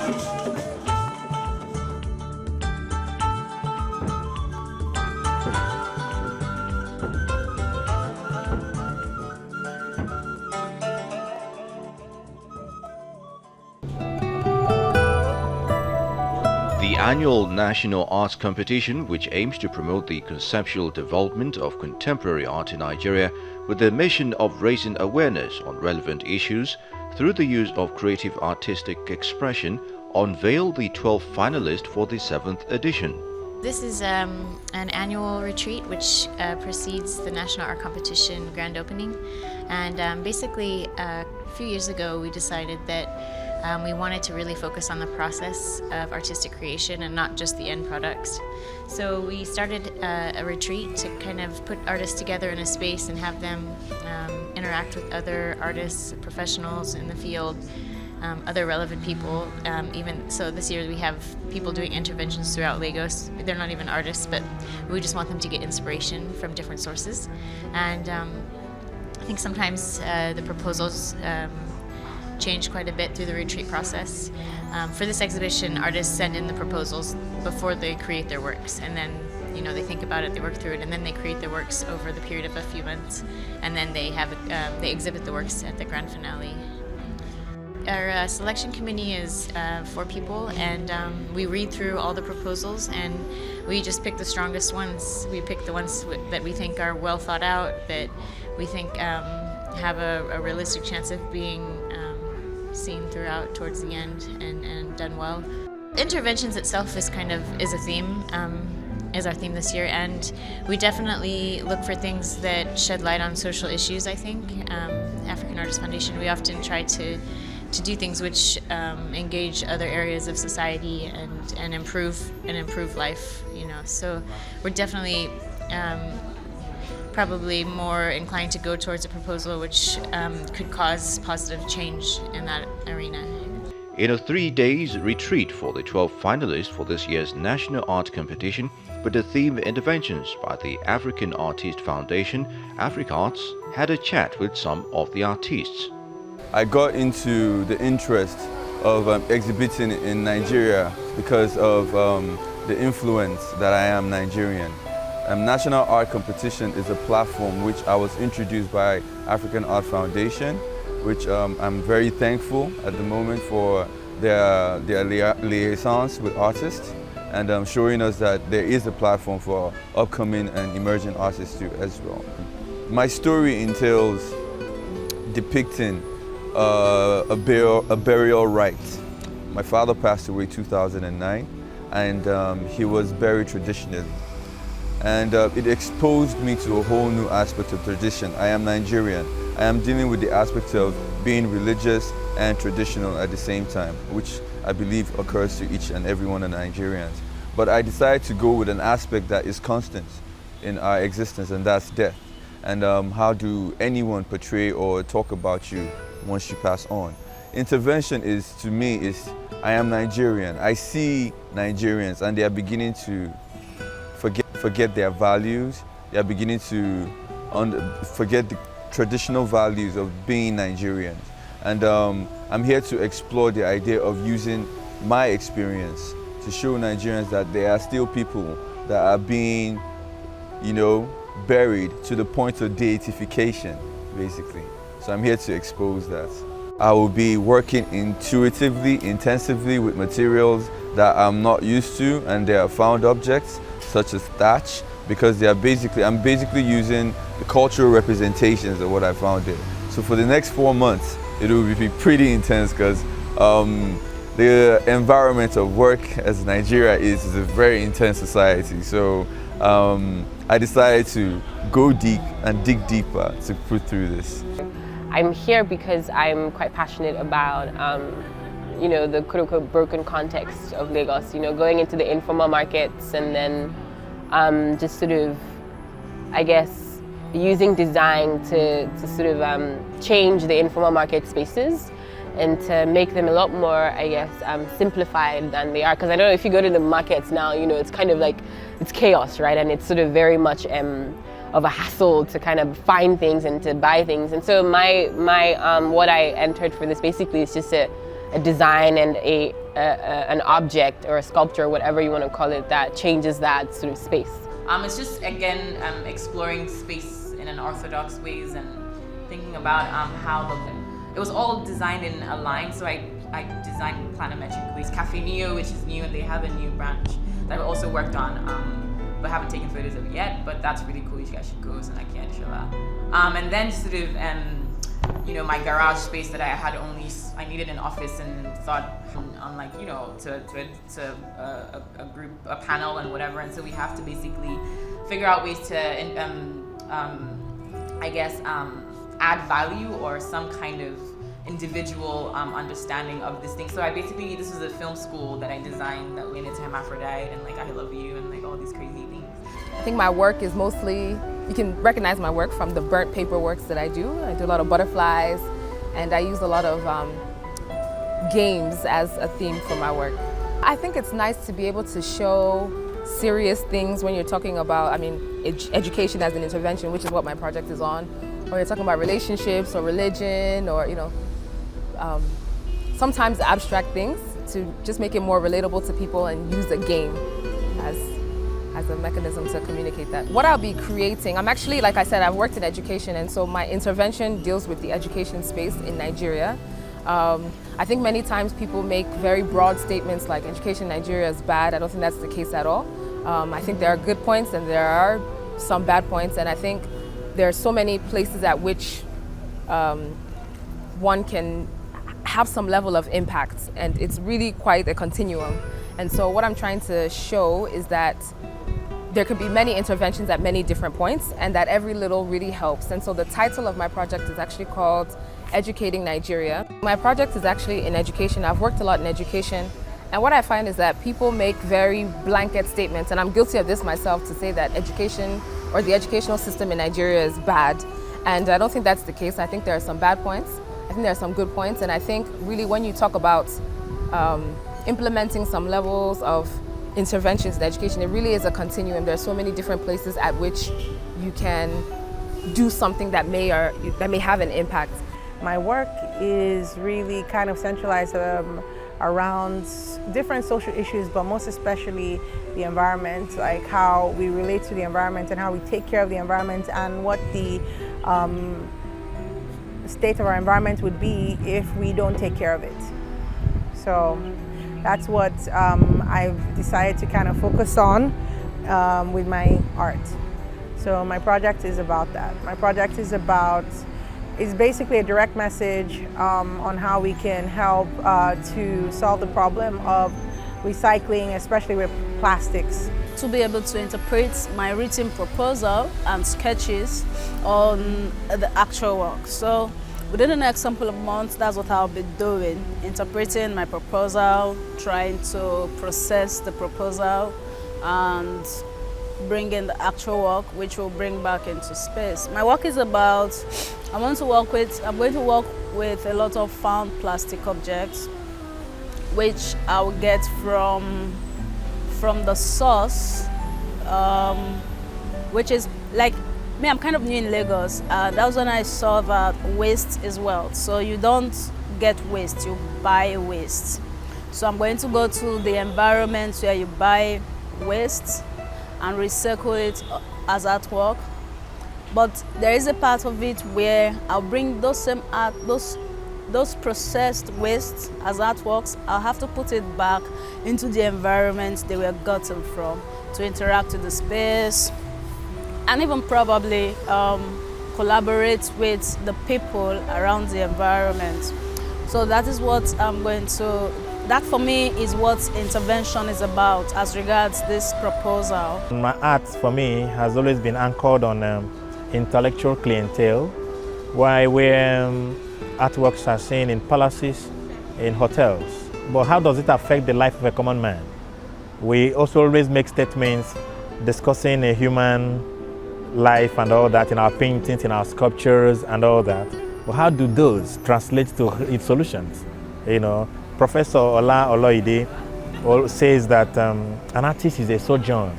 The annual National Arts Competition, which aims to promote the conceptual development of contemporary art in Nigeria with the mission of raising awareness on relevant issues through the use of creative artistic expression, unveiled the 12 finalists for the 7th edition. This is an annual retreat which precedes the National Art Competition grand opening. And basically, a few years ago, we decided that we wanted to really focus on the process of artistic creation and not just the end products. So we started a retreat to kind of put artists together in a space and have them interact with other artists, professionals in the field, other relevant people. Even so, this year we have people doing interventions throughout Lagos. They're not even artists, but we just want them to get inspiration from different sources. And I think sometimes the proposals change quite a bit through the retreat process. For this exhibition, artists send in the proposals before they create their works, and then they think about it, they work through it, and then they create their works over the period of a few months, and then they exhibit the works at the grand finale. Our selection committee is 4 people, and we read through all the proposals and we just pick the strongest ones. We pick the ones that we think are well thought out, that we think have a realistic chance of being seen throughout towards the end and done well. Interventions itself is a theme, is our theme this year, and we definitely look for things that shed light on social issues. I think African Artists Foundation, we often try to do things which engage other areas of society and improve life. So we're definitely probably more inclined to go towards a proposal which could cause positive change in that arena. In a 3-day retreat for the 12 finalists for this year's National Art Competition with the theme Interventions by the African Artists Foundation, AfriCarts had a chat with some of the artists. I got into the interest of exhibiting in Nigeria because of the influence that I am Nigerian. National Art Competition is a platform which I was introduced by African Art Foundation, which I'm very thankful at the moment for their liaisons with artists and showing us that there is a platform for upcoming and emerging artists too as well. My story entails depicting a burial rite. My father passed away in 2009 and he was buried traditionally. And it exposed me to a whole new aspect of tradition. I am Nigerian. I am dealing with the aspect of being religious and traditional at the same time, which I believe occurs to each and every one of Nigerians. But I decided to go with an aspect that is constant in our existence, and that's death. And how do anyone portray or talk about you once you pass on? Intervention is, to me, I am Nigerian. I see Nigerians and they are beginning to forget their values. They are beginning to forget the traditional values of being Nigerians. And I'm here to explore the idea of using my experience to show Nigerians that there are still people that are being, buried to the point of deification, basically. So I'm here to expose that. I will be working intuitively, intensively with materials that I'm not used to, and they are found objects, such as thatch, because I'm basically using the cultural representations of what I found there. So for the next 4 months, it will be pretty intense because the environment of work as Nigeria is a very intense society. So I decided to go deep and dig deeper to put through this. I'm here because I'm quite passionate about the quote-unquote broken context of Lagos, going into the informal markets and then just sort of, I guess, using design to sort of change the informal market spaces and to make them a lot more, I guess, simplified than they are. Because I know if you go to the markets now, it's kind of like, it's chaos, right? And it's sort of very much of a hassle to kind of find things and to buy things. And so my what I entered for this basically is just to design and an object or a sculpture, whatever you want to call it, that changes that sort of space. It's just, again, exploring space in an orthodox ways and thinking about how it was all designed in a line. So I designed planimetric ways. Cafe Neo, which is new, and they have a new branch that I also worked on, but haven't taken photos of it yet. But that's really cool. You guys should go. So and then sort of my garage space that I needed an office and thought on like to a panel and whatever, and so we have to basically figure out ways to add value or some kind of individual understanding of this thing. So this was a film school that I designed that went into Hermaphrodite and like I Love You and like all these crazy things. I think my work is mostly, you can recognize my work from the burnt paper works that I do. I do a lot of butterflies, and I use a lot of games as a theme for my work. I think it's nice to be able to show serious things when you're talking about, education as an intervention, which is what my project is on, or you're talking about relationships or religion or, sometimes abstract things, to just make it more relatable to people and use a game as a mechanism to communicate that. What I'll be creating, I'm actually, like I said, I've worked in education, and so my intervention deals with the education space in Nigeria. I think many times people make very broad statements like education in Nigeria is bad. I don't think that's the case at all. I think there are good points and there are some bad points, and I think there are so many places at which one can have some level of impact, and it's really quite a continuum. And so what I'm trying to show is that there could be many interventions at many different points, and that every little really helps. And so the title of my project is actually called Educating Nigeria. My project is actually in education. I've worked a lot in education, and what I find is that people make very blanket statements, and I'm guilty of this myself, to say that education or the educational system in Nigeria is bad. And I don't think that's the case. I think there are some bad points. I think there are some good points, and I think really when you talk about implementing some levels of interventions in education, it really is a continuum. There are so many different places at which you can do something that may have an impact. My work is really kind of centralized around different social issues, but most especially the environment, like how we relate to the environment and how we take care of the environment, and what the state of our environment would be if we don't take care of it. So that's what I've decided to kind of focus on with my art. So my project is about that. My project is basically a direct message on how we can help to solve the problem of recycling, especially with plastics. To be able to interpret my written proposal and sketches on the actual work. So within the next couple of months, that's what I'll be doing, interpreting my proposal, trying to process the proposal, and bring in the actual work, which will bring back into space. My work is about, I'm going to work with a lot of found plastic objects, which I'll get from the source, which is like, me, I'm kind of new in Lagos. That was when I saw that waste is wealth. So you don't get waste, you buy waste. So I'm going to go to the environment where you buy waste and recycle it as artwork. But there is a part of it where I'll bring those same art, those processed wastes as artworks. I'll have to put it back into the environment they were gotten from to interact with the space, and even probably collaborate with the people around the environment. So that is what I'm going to, that for me is what intervention is about as regards this proposal. My art for me has always been anchored on intellectual clientele, where artworks are seen in palaces, in hotels. But how does it affect the life of a common man? We also always make statements discussing a human life and all that in our paintings, in our sculptures and all that. But how do those translate to its solutions? You know, Professor Ola Oloide says that an artist is a sojourn.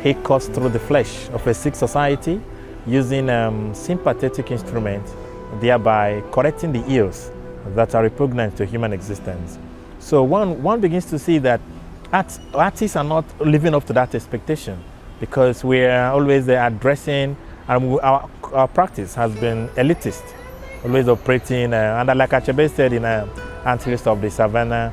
He cuts through the flesh of a sick society using sympathetic instruments, thereby correcting the ills that are repugnant to human existence. So one begins to see that artists are not living up to that expectation, because we are always addressing, and our practice has been elitist, always operating, and like Achebe said in Antilles of the Savannah,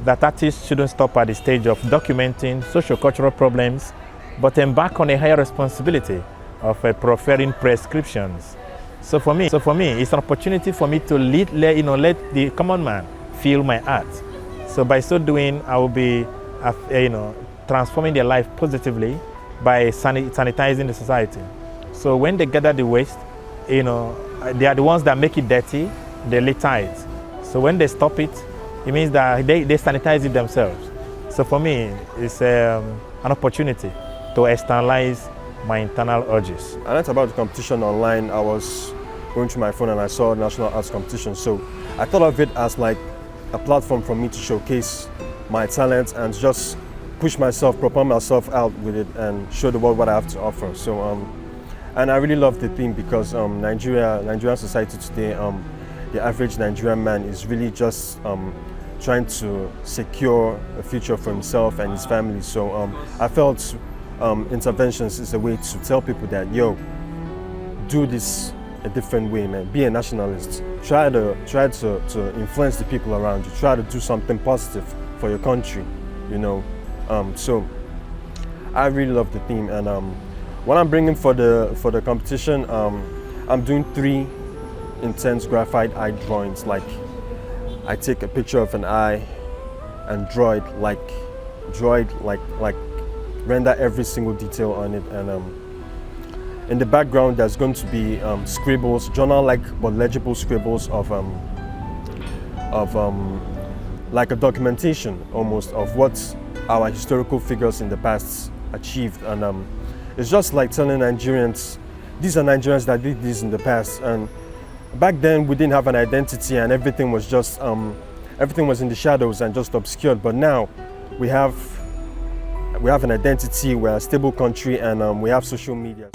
that artists shouldn't stop at the stage of documenting socio-cultural problems, but embark on a higher responsibility of proffering prescriptions. So for me, it's an opportunity for me to let the common man feel my art. So by so doing, I will be, transforming their life positively by sanitizing the society. So when they gather the waste, they are the ones that make it dirty, they litter it. So when they stop it, it means that they sanitize it themselves. So for me, it's an opportunity to externalize my internal urges. I learned about the competition online. I was going through my phone and I saw National Arts Competition. So I thought of it as like a platform for me to showcase my talent and just push myself, propel myself out with it and show the world what I have to offer. So, and I really love the theme because Nigerian society today, the average Nigerian man is really just trying to secure a future for himself and his family. So I felt interventions is a way to tell people that, yo, do this a different way, man. Be a nationalist. Try to influence the people around you. Try to do something positive for your country, So I really love the theme, and what I'm bringing for the competition, I'm doing 3 intense graphite eye drawings. Like I take a picture of an eye and draw it like render every single detail on it, and in the background there's going to be scribbles, journal-like but legible scribbles of like a documentation almost of what our historical figures in the past achieved, and it's just like telling Nigerians, these are Nigerians that did this in the past, and back then we didn't have an identity and everything was just everything was in the shadows and just obscured, but now we have an identity, we're a stable country, and we have social media.